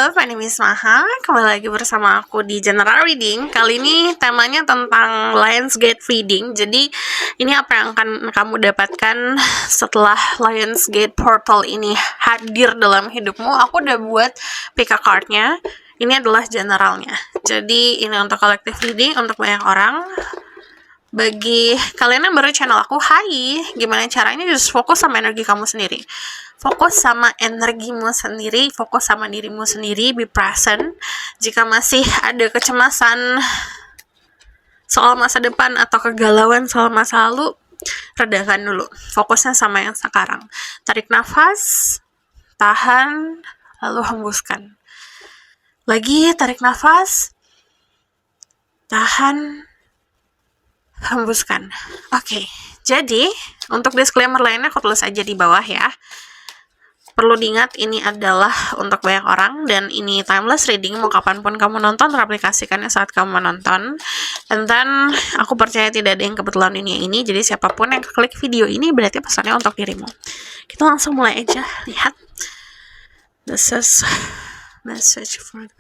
Halo, my name is Maha. Kembali lagi bersama aku di General Reading. Kali ini temanya tentang Lionsgate Reading. Jadi, ini apa yang akan kamu dapatkan setelah Lionsgate Portal ini hadir dalam hidupmu. Aku udah buat pick a card-nya. Ini adalah generalnya. Jadi, ini untuk collective reading, untuk banyak orang. Bagi kalian yang baru channel aku, hai, gimana caranya? Just fokus sama energi kamu sendiri. Fokus sama energimu sendiri, fokus sama dirimu sendiri, be present. Jika masih ada kecemasan soal masa depan atau kegalauan soal masa lalu, redakan dulu. Fokusnya sama yang sekarang. Tarik nafas, tahan, lalu hembuskan. Lagi tarik nafas, tahan, hembuskan. Oke, jadi untuk disclaimer lainnya aku tulis aja di bawah ya. Perlu diingat ini adalah untuk banyak orang dan ini timeless reading, mau kapanpun kamu nonton, teraplikasikannya saat kamu menonton. And then aku percaya tidak ada yang kebetulan dunia ini, jadi siapapun yang klik video ini berarti pesannya untuk dirimu. Kita langsung mulai aja, lihat. This is message for the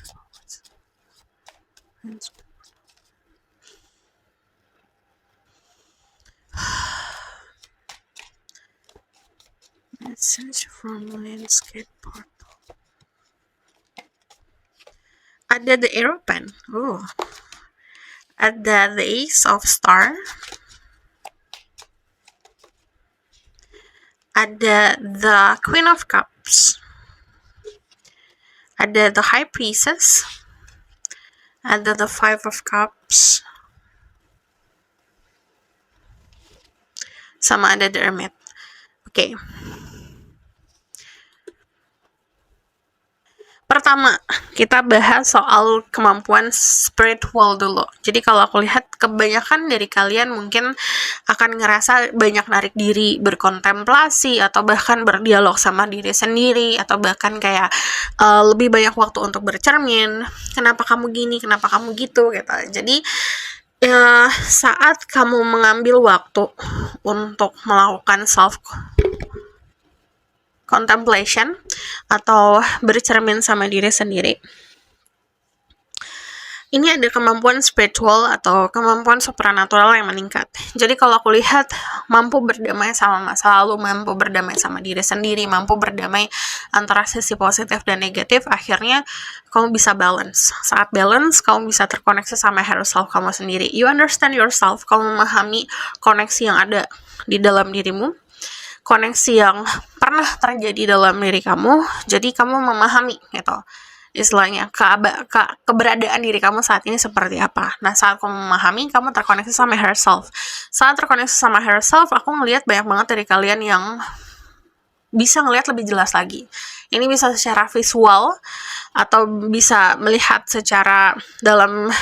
message from Lionsgate Portal. Ada the Aeropan. Ada the Ace of Star. Ada the Queen of Cups. Ada the High Priestess. Ada the Five of Cups. Sama ada the Hermit. Oke. Pertama, kita bahas soal kemampuan spiritual dulu. Jadi kalau aku lihat kebanyakan dari kalian mungkin akan ngerasa banyak narik diri, berkontemplasi, atau bahkan berdialog sama diri sendiri, atau bahkan kayak lebih banyak waktu untuk bercermin. Kenapa kamu gini, kenapa kamu gitu, gitu. Jadi saat kamu mengambil waktu untuk melakukan self contemplation atau bercermin sama diri sendiri, ini ada kemampuan spiritual atau kemampuan supranatural yang meningkat. Jadi kalau aku lihat mampu berdamai sama masa lalu, mampu berdamai sama diri sendiri, mampu berdamai antara sisi positif dan negatif, akhirnya kamu bisa balance. Saat balance, kamu bisa terkoneksi sama higher self kamu sendiri. You understand yourself, kamu memahami koneksi yang ada di dalam dirimu, koneksi yang pernah terjadi dalam diri kamu, jadi kamu memahami gitu, istilahnya keberadaan diri kamu saat ini seperti apa. Nah, saat kamu memahami, kamu terkoneksi sama higher self. Saat terkoneksi sama higher self, aku ngelihat banyak banget dari kalian yang bisa ngelihat lebih jelas lagi. Ini bisa secara visual atau bisa melihat secara dalam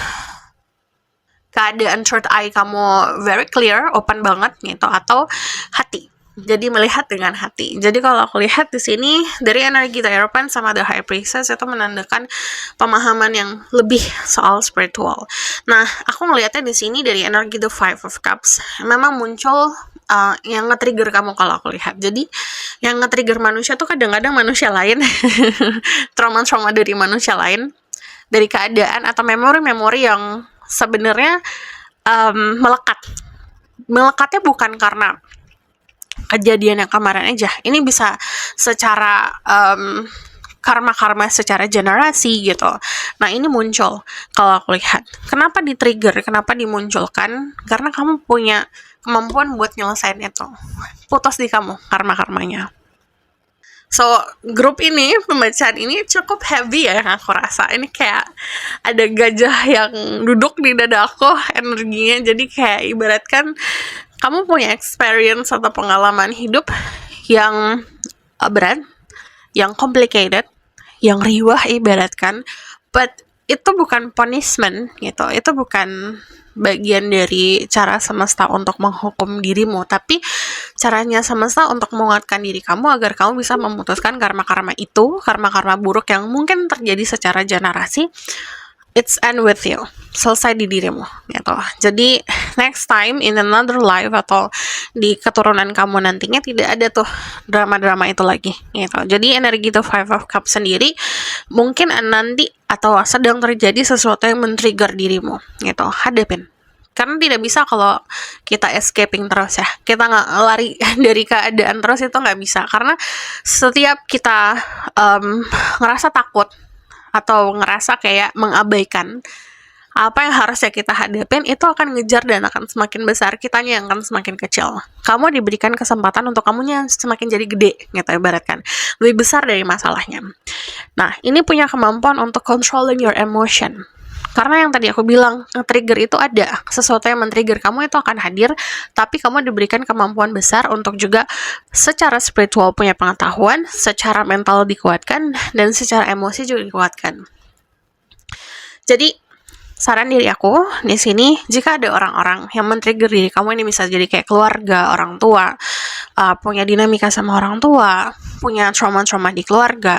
keadaan third eye kamu very clear, open banget gitu, atau hati. Jadi melihat dengan hati. Jadi kalau aku lihat di sini dari energi The Aeropan sama The High Priestess itu menandakan pemahaman yang lebih soal spiritual. Nah, aku ngelihatnya di sini dari energi The Five of Cups memang muncul yang nge-trigger kamu kalau aku lihat. Jadi yang nge-trigger manusia tuh kadang-kadang manusia lain, trauma-trauma dari manusia lain, dari keadaan atau memori-memori yang sebenarnya melekat. Melekatnya bukan karena kejadian yang kemarin aja. Ini bisa secara karma-karma secara generasi gitu. Nah, ini muncul kalau aku lihat. Kenapa di-trigger? Kenapa dimunculkan? Karena kamu punya kemampuan buat nyelesain itu. Putus di kamu karma-karmanya. So, grup ini, pembacaan ini cukup heavy ya yang aku rasa. Ini kayak ada gajah yang duduk di dada aku energinya. Jadi kayak ibaratkan kamu punya experience atau pengalaman hidup yang berat, yang complicated, yang riwah ibaratkan, but itu bukan punishment gitu, itu bukan bagian dari cara semesta untuk menghukum dirimu, tapi caranya semesta untuk menguatkan diri kamu agar kamu bisa memutuskan karma-karma itu, karma-karma buruk yang mungkin terjadi secara generasi. It's end with you, selesai di dirimu gitu. Jadi next time in another life atau di keturunan kamu nantinya tidak ada tuh drama-drama itu lagi gitu. Jadi energi The Five of Cups sendiri mungkin nanti atau sedang terjadi sesuatu yang men-trigger dirimu gitu, hadapin. Karena tidak bisa kalau kita escaping terus ya, kita nggak lari dari keadaan terus, itu nggak bisa. Karena setiap kita ngerasa takut atau ngerasa kayak mengabaikan apa yang harusnya kita hadapin, itu akan ngejar dan akan semakin besar, kitanya yang akan semakin kecil. Kamu diberikan kesempatan untuk kamunya semakin jadi gede gitu, ibaratkan lebih besar dari masalahnya. Nah, ini punya kemampuan untuk controlling your emotion. Karena yang tadi aku bilang, trigger itu ada, sesuatu yang men-trigger kamu itu akan hadir, tapi kamu diberikan kemampuan besar untuk juga secara spiritual punya pengetahuan, secara mental dikuatkan, dan secara emosi juga dikuatkan. Jadi, saran diri aku di sini, jika ada orang-orang yang men-trigger diri kamu, ini bisa jadi kayak keluarga, orang tua, punya dinamika sama orang tua, punya trauma-trauma di keluarga,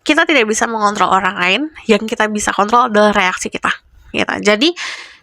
kita tidak bisa mengontrol orang lain, yang kita bisa kontrol adalah reaksi kita. Gitu. Jadi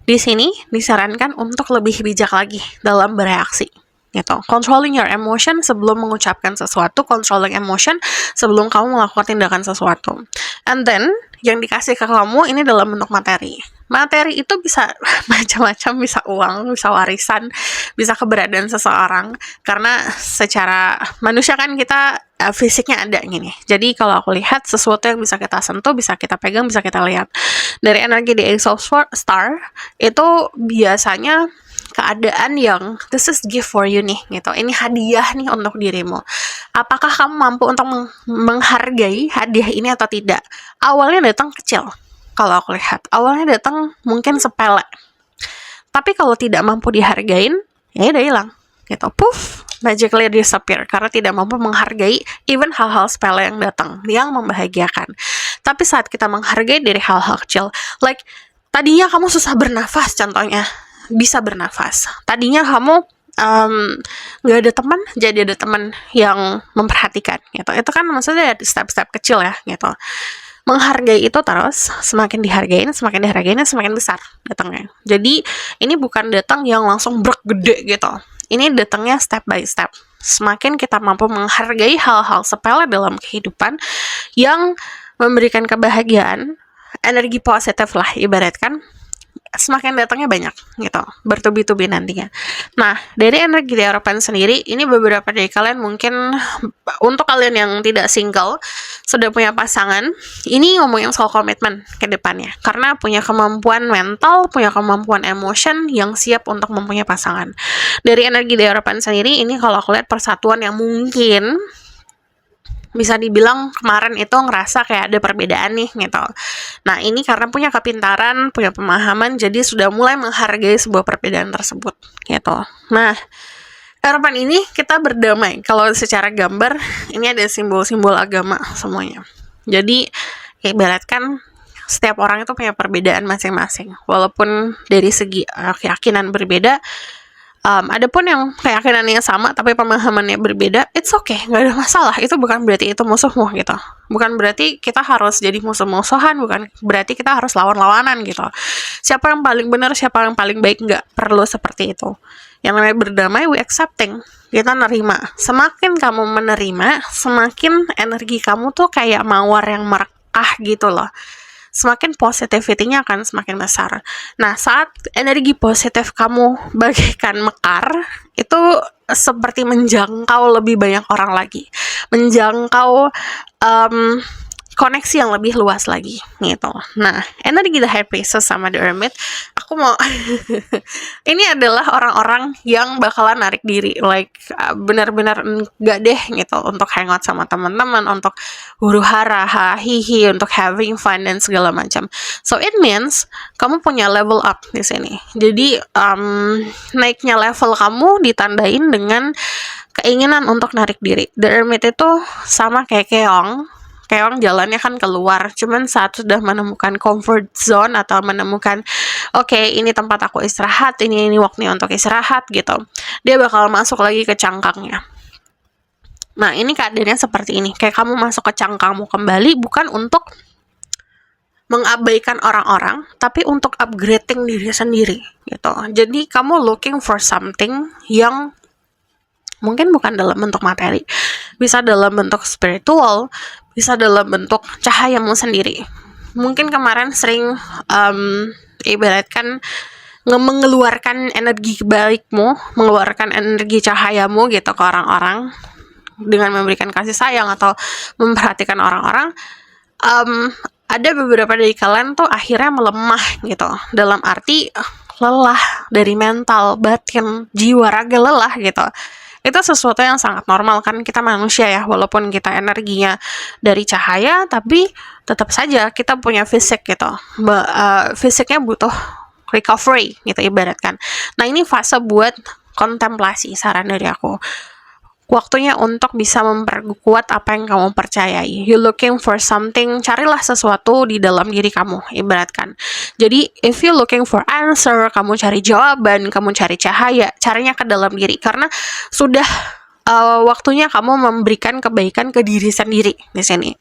di sini disarankan untuk lebih bijak lagi dalam bereaksi. Gitu. Controlling your emotion sebelum mengucapkan sesuatu, controlling emotion sebelum kamu melakukan tindakan sesuatu. And then yang dikasih ke kamu ini dalam bentuk materi. Materi itu bisa macam-macam, bisa uang, bisa warisan, bisa keberadaan seseorang. Karena secara manusia kan kita fisiknya ada gini. Jadi kalau aku lihat sesuatu yang bisa kita sentuh, bisa kita pegang, bisa kita lihat. Dari energi di Ace of Star itu biasanya keadaan yang this is gift for you nih gitu. Ini hadiah nih untuk dirimu. Apakah kamu mampu untuk menghargai hadiah ini atau tidak? Awalnya datang kecil. Kalau aku lihat, awalnya datang mungkin sepele. Tapi kalau tidak mampu dihargain, ya udah hilang. Gitu. Puff, magically disappear karena tidak mampu menghargai even hal-hal sepele yang datang, yang membahagiakan. Tapi saat kita menghargai dari hal-hal kecil, like tadinya kamu susah bernafas contohnya, bisa bernafas. Tadinya kamu nggak ada teman, jadi ada teman yang memperhatikan gitu. Itu kan maksudnya step-step kecil ya gitu. Menghargai itu terus, semakin dihargain, semakin besar datangnya. Jadi ini bukan datang yang langsung brek gede gitu. Ini datangnya step by step. Semakin kita mampu menghargai hal-hal sepele dalam kehidupan yang memberikan kebahagiaan, energi positif lah ibaratkan, semakin datangnya banyak gitu, bertubi-tubi nantinya. Nah, dari energi di Hierophant sendiri, ini beberapa dari kalian mungkin, untuk kalian yang tidak single, sudah punya pasangan, ini ngomongin soal komitmen ke depannya, karena punya kemampuan mental, punya kemampuan emotion yang siap untuk mempunyai pasangan. Dari energi di Hierophant sendiri, ini kalau aku lihat persatuan yang mungkin bisa dibilang kemarin itu ngerasa kayak ada perbedaan nih gitu. Nah, ini karena punya kepintaran, punya pemahaman, jadi sudah mulai menghargai sebuah perbedaan tersebut gitu. Nah, Hierophant ini kita berdamai. Kalau secara gambar, ini ada simbol-simbol agama semuanya. Jadi, ibaratkan setiap orang itu punya perbedaan masing-masing. Walaupun dari segi keyakinan berbeda, adapun yang keyakinannya sama tapi pemahamannya berbeda, it's okay, nggak ada masalah. Itu bukan berarti itu musuhmu gitu. Bukan berarti kita harus jadi musuh-musuhan, bukan berarti kita harus lawan-lawanan gitu. Siapa yang paling benar, siapa yang paling baik, nggak perlu seperti itu. Yang namanya berdamai, we accepting, kita nerima. Semakin kamu menerima, semakin energi kamu tuh kayak mawar yang merekah gitu loh. Semakin positivity-nya akan semakin besar. Nah, saat energi positif kamu bagaikan mekar, itu seperti menjangkau lebih banyak orang lagi. Menjangkau koneksi yang lebih luas lagi gitu. Nah, energi The High Priestess sama The Hermit, aku mau ini adalah orang-orang yang bakalan narik diri, like benar-benar enggak deh gitu untuk hangout sama teman-teman, untuk huru-hara, hihi, untuk having fun dan segala macam. So it means kamu punya level up di sini. Jadi naiknya level kamu ditandain dengan keinginan untuk narik diri. The Hermit itu sama kayak keong. Keong jalannya kan keluar, cuman saat sudah menemukan comfort zone atau menemukan oke, ini tempat aku istirahat, ini waktunya untuk istirahat gitu, dia bakal masuk lagi ke cangkangnya. Nah, ini keadaannya seperti ini, kayak kamu masuk ke cangkangmu kembali, bukan untuk mengabaikan orang-orang, tapi untuk upgrading diri sendiri gitu. Jadi kamu looking for something yang Mungkin bukan dalam bentuk materi, bisa dalam bentuk spiritual, bisa dalam bentuk cahayamu sendiri. Mungkin kemarin sering ibaratkan mengeluarkan energi baikmu, mengeluarkan energi cahayamu gitu ke orang-orang dengan memberikan kasih sayang atau memperhatikan orang-orang. Ada beberapa dari kalian tuh akhirnya melemah gitu, dalam arti lelah dari mental, batin, jiwa, raga lelah gitu. Itu sesuatu yang sangat normal kan, kita manusia ya, walaupun kita energinya dari cahaya, tapi tetap saja kita punya fisik gitu. Fisiknya butuh recovery gitu ibaratkan. Nah ini fase buat kontemplasi, saran dari aku. Waktunya untuk bisa memperkuat apa yang kamu percayai. You looking for something, carilah sesuatu di dalam diri kamu, ibaratkan. Jadi, if you looking for answer, kamu cari jawaban, kamu cari cahaya, carinya ke dalam diri. Karena sudah waktunya kamu memberikan kebaikan ke diri sendiri di sini.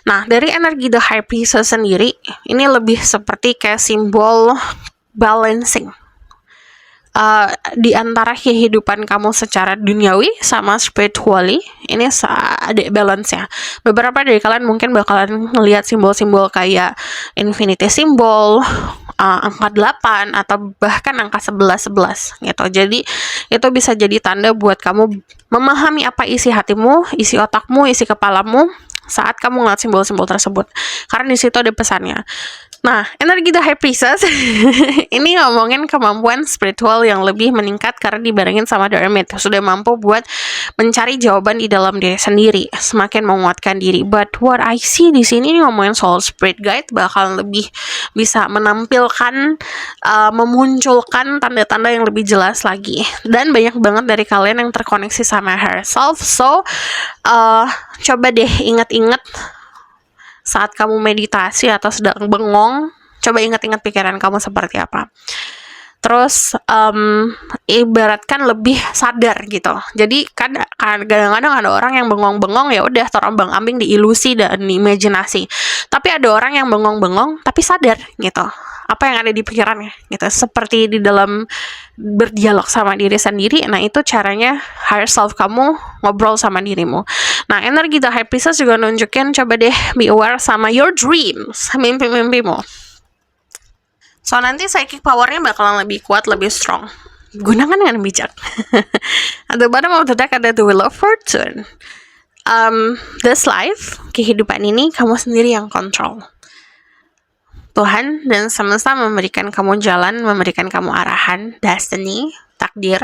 Nah, dari energi The High Priestess sendiri, ini lebih seperti kayak simbol balancing. Di antara kehidupan kamu secara duniawi sama spiritually, ini ada balance ya. Beberapa dari kalian mungkin bakalan ngelihat simbol-simbol kayak infinity symbol, angka 8 atau bahkan angka 11 gitu. Jadi itu bisa jadi tanda buat kamu memahami apa isi hatimu, isi otakmu, isi kepalamu saat kamu ngeliat simbol-simbol tersebut. Karena di situ ada pesannya. Nah, energi The High Priestess ini ngomongin kemampuan spiritual yang lebih meningkat karena dibarengin sama The Hermit. Sudah mampu buat mencari jawaban di dalam diri sendiri, semakin menguatkan diri. But what I see di sini ngomongin soal spirit guide, bakal lebih bisa menampilkan, memunculkan tanda-tanda yang lebih jelas lagi. Dan banyak banget dari kalian yang terkoneksi sama herself. So, coba deh ingat-ingat saat kamu meditasi atau sedang bengong, coba ingat-ingat pikiran kamu seperti apa. Terus ibaratkan lebih sadar gitu. Jadi kadang-kadang ada orang yang bengong-bengong, ya udah terombang-ambing di ilusi dan imajinasi. Tapi ada orang yang bengong-bengong tapi sadar gitu, apa yang ada di pikirannya gitu, seperti di dalam berdialog sama diri sendiri. Nah itu caranya higher self kamu ngobrol sama dirimu. Nah energi The High Priestess juga nunjukin, coba deh be aware sama your dreams, mimpi-mimpimu. So nanti psychic powernya bakalan lebih kuat, lebih strong. Gunakan dengan bijak. At the bottom of the deck ada the Wheel of Fortune. This life, kehidupan ini kamu sendiri yang kontrol. Tuhan dan semesta memberikan kamu jalan, memberikan kamu arahan, destiny, takdir,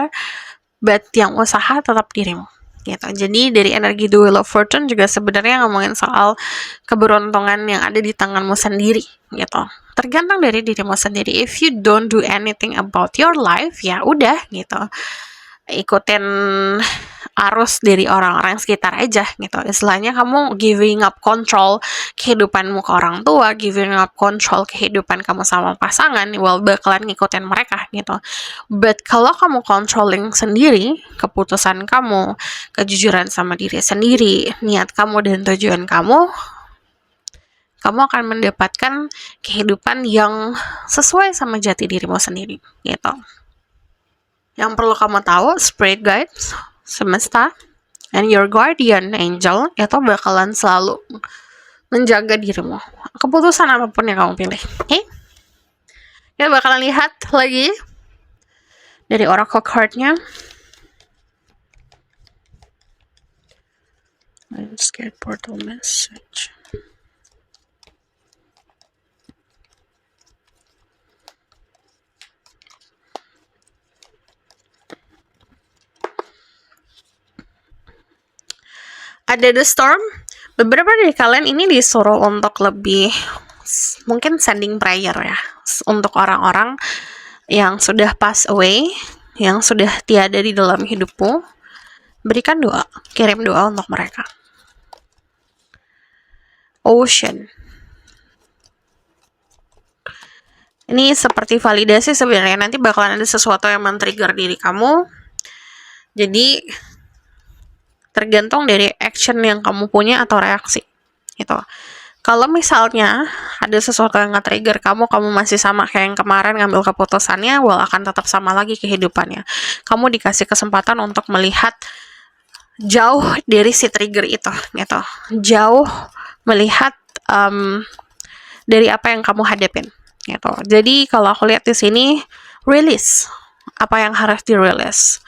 but yang usaha tetap dirimu gitu. Jadi dari energi The Wheel of Fortune juga sebenarnya ngomongin soal keberuntungan yang ada di tanganmu sendiri gitu. Tergantung dari dirimu sendiri. If you don't do anything about your life, ya udah gitu, ikutin arus dari orang-orang sekitar aja gitu. Istilahnya kamu giving up control kehidupanmu ke orang tua, giving up control kehidupan kamu sama pasangan, well bakalan ngikutin mereka gitu. But kalau kamu controlling sendiri keputusan kamu, kejujuran sama diri sendiri, niat kamu dan tujuan kamu akan mendapatkan kehidupan yang sesuai sama jati dirimu sendiri gitu. Yang perlu kamu tahu, spirit guides, semesta, and your guardian angel itu bakalan selalu menjaga dirimu, keputusan apapun yang kamu pilih. Oke? Kita bakalan lihat lagi dari oracle card-nya. Let's get portal message. Ada the storm. Beberapa dari kalian ini disuruh untuk lebih mungkin sending prayer ya, untuk orang-orang yang sudah pass away, yang sudah tiada di dalam hidupmu. Berikan doa, kirim doa untuk mereka. Ocean. Ini seperti validasi sebenarnya, nanti bakalan ada sesuatu yang men-trigger diri kamu. Jadi tergantung dari action yang kamu punya atau reaksi gitu. Kalau misalnya ada sesuatu yang nge-trigger kamu masih sama kayak yang kemarin ngambil keputusannya, akan tetap sama lagi kehidupannya. Kamu dikasih kesempatan untuk melihat jauh dari si trigger itu, gitu. Jauh melihat dari apa yang kamu hadapin, gitu. Jadi kalau aku lihat di sini, release apa yang harus dirilis.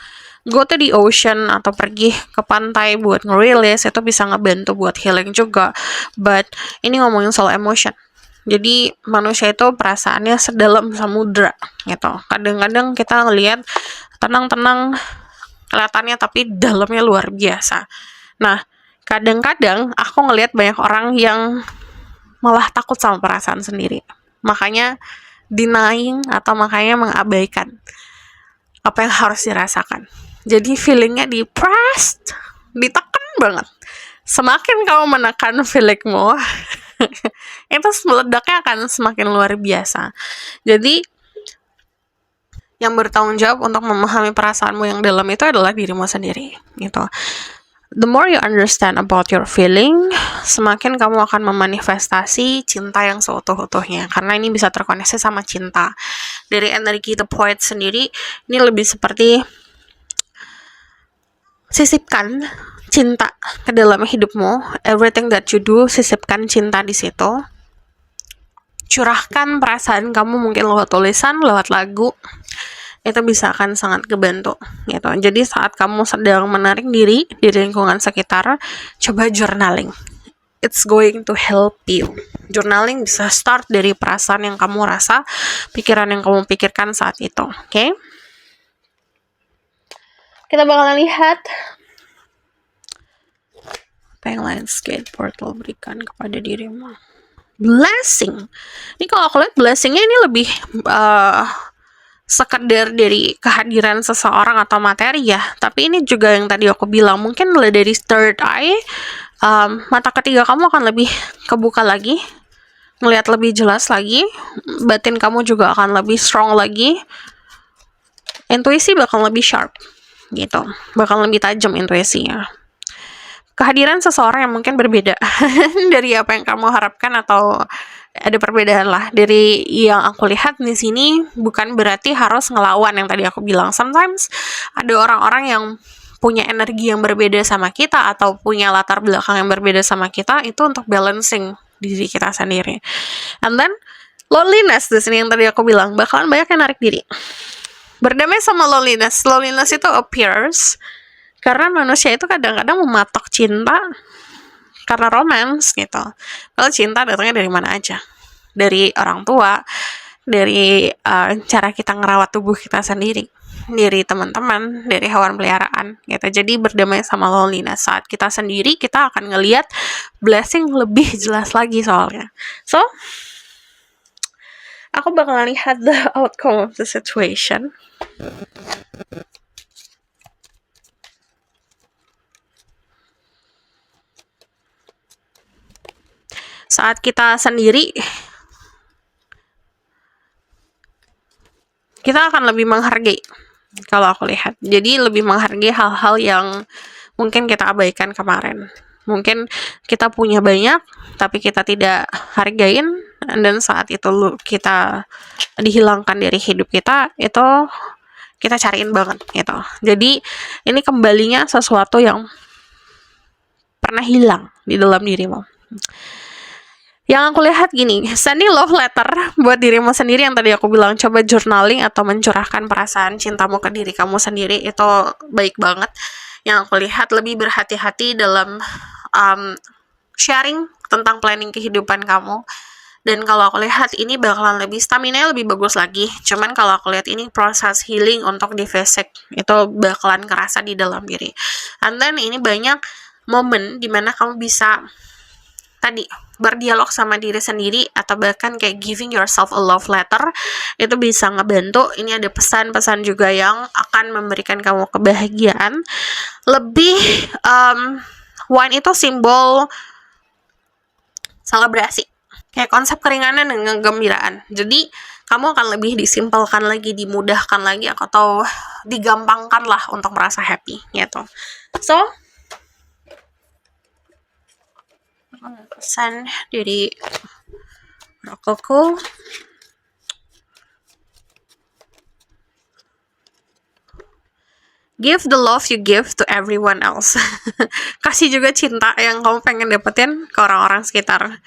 Go to the ocean atau pergi ke pantai buat ngerilis itu bisa ngebantu buat healing juga. But ini ngomongin soal emotion. Jadi manusia itu perasaannya sedalam samudra gitu. Kadang-kadang kita ngelihat tenang-tenang kelihatannya tapi dalamnya luar biasa. Nah, kadang-kadang aku ngelihat banyak orang yang malah takut sama perasaan sendiri. Makanya denying atau makanya mengabaikan apa yang harus dirasakan. Jadi feelingnya depressed, ditekan banget. Semakin kamu menekan feelingmu, itu meledaknya akan semakin luar biasa. Jadi yang bertanggung jawab untuk memahami perasaanmu yang dalam itu adalah dirimu sendiri, gitu. The more you understand about your feeling, semakin kamu akan memanifestasi cinta yang seutuh-utuhnya. Karena ini bisa terkoneksi sama cinta. Dari energi The Poet sendiri, ini lebih seperti sisipkan cinta ke dalam hidupmu. Everything that you do, sisipkan cinta di situ. Curahkan perasaan kamu mungkin lewat tulisan, lewat lagu. Itu bisa akan sangat kebantu gitu. Jadi saat kamu sedang menarik diri di lingkungan sekitar, coba journaling. It's going to help you. Journaling bisa start dari perasaan yang kamu rasa, pikiran yang kamu pikirkan saat itu. Oke? Kita bakalan lihat apa yang Lionsgate Portal berikan kepada dirimu. Blessing. Ini kalau aku lihat blessingnya ini lebih sekedar dari kehadiran seseorang atau materi ya. Tapi ini juga yang tadi aku bilang, mungkin dari third eye, mata ketiga kamu akan lebih kebuka lagi, ngelihat lebih jelas lagi, batin kamu juga akan lebih strong lagi, intuisi bakal lebih sharp gitu, bakal lebih tajam intuisinya. Kehadiran seseorang yang mungkin berbeda dari apa yang kamu harapkan atau ada perbedaan lah. Dari yang aku lihat di sini bukan berarti harus ngelawan yang tadi aku bilang. Sometimes ada orang-orang yang punya energi yang berbeda sama kita atau punya latar belakang yang berbeda sama kita, itu untuk balancing diri kita sendiri. And then loneliness di sini yang tadi aku bilang bakalan banyak yang narik diri. Berdamai sama loneliness. Loneliness itu appears karena manusia itu kadang-kadang mematok cinta karena romance gitu. Kalau cinta datangnya dari mana aja? Dari orang tua, dari cara kita ngerawat tubuh kita sendiri, dari teman-teman, dari hewan peliharaan gitu. Jadi berdamai sama loneliness. Saat kita sendiri, kita akan ngelihat blessing lebih jelas lagi soalnya. So, aku bakalan lihat the outcome of the situation. Saat kita sendiri, kita akan lebih menghargai, kalau aku lihat. Jadi lebih menghargai hal-hal yang mungkin kita abaikan kemarin. Mungkin kita punya banyak, tapi kita tidak hargain, dan saat itu kita dihilangkan dari hidup kita, itu kita cariin banget gitu. Jadi ini kembalinya sesuatu yang pernah hilang di dalam dirimu. Yang aku lihat gini, sending love letter buat dirimu sendiri yang tadi aku bilang, coba journaling atau mencurahkan perasaan cintamu ke diri kamu sendiri, itu baik banget. Yang aku lihat lebih berhati-hati dalam sharing tentang planning kehidupan kamu. Dan kalau aku lihat ini bakalan lebih stamina lebih bagus lagi. Cuman kalau aku lihat ini proses healing untuk di fisik itu bakalan kerasa di dalam diri. And then ini banyak momen dimana kamu bisa tadi berdialog sama diri sendiri atau bahkan kayak giving yourself a love letter, itu bisa ngebantu. Ini ada pesan-pesan juga yang akan memberikan kamu kebahagiaan. Lebih wine itu simbol selebrasi, kayak konsep keringanan dan kegembiraan. Jadi kamu akan lebih disimpelkan lagi, dimudahkan lagi, atau digampangkan lah untuk merasa happy gitu. So pesan dari orakelku. Give the love you give to everyone else. Kasih juga cinta yang kamu pengen dapetin ke orang-orang sekitar.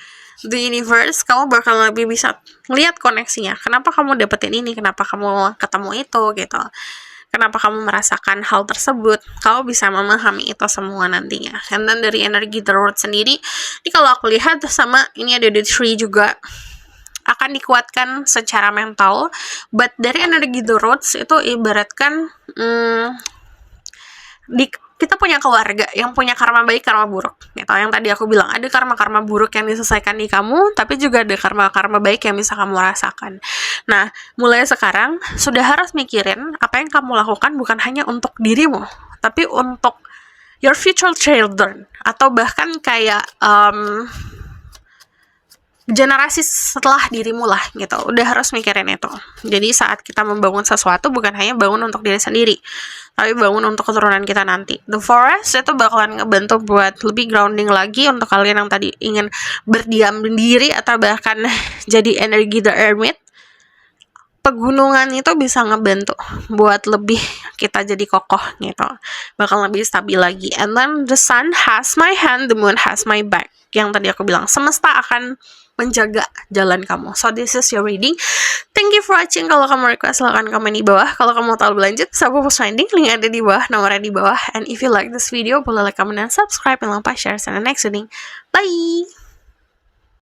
The universe, kamu bakal lebih bisa lihat koneksinya. Kenapa kamu dapetin ini? Kenapa kamu ketemu itu? Gitu. Kenapa kamu merasakan hal tersebut? Kamu bisa memahami itu semua nantinya. And then dari energi The Road sendiri, ini kalau aku lihat sama ini ada The Tree juga, akan dikuatkan secara mental. But dari energi The Roads itu ibaratkan kita punya keluarga yang punya karma baik, karma buruk. Gitu. Yang tadi aku bilang, ada karma-karma buruk yang diselesaikan di kamu, tapi juga ada karma-karma baik yang bisa kamu rasakan. Nah, mulai sekarang sudah harus mikirin apa yang kamu lakukan bukan hanya untuk dirimu, tapi untuk your future children, atau bahkan kayak generasi setelah dirimu lah gitu. Udah harus mikirin itu. Jadi saat kita membangun sesuatu bukan hanya bangun untuk diri sendiri, tapi bangun untuk keturunan kita nanti. The Forest itu bakalan ngebantu buat lebih grounding lagi untuk kalian yang tadi ingin berdiam diri atau bahkan jadi energi The Hermit. Pegunungan itu bisa ngebantu buat lebih kita jadi kokoh gitu, bakal lebih stabil lagi. And then the sun has my hand, the moon has my back. Yang tadi aku bilang, semesta akan menjaga jalan kamu. So this is your reading. Thank you for watching. Kalau kamu request silahkan komen di bawah. Kalau kamu tahu lebih lanjut, bisa post finding, link ada di bawah, nomornya di bawah. And if you like this video, boleh like, comment, dan subscribe. Jangan lupa share. See you in the next reading. Bye.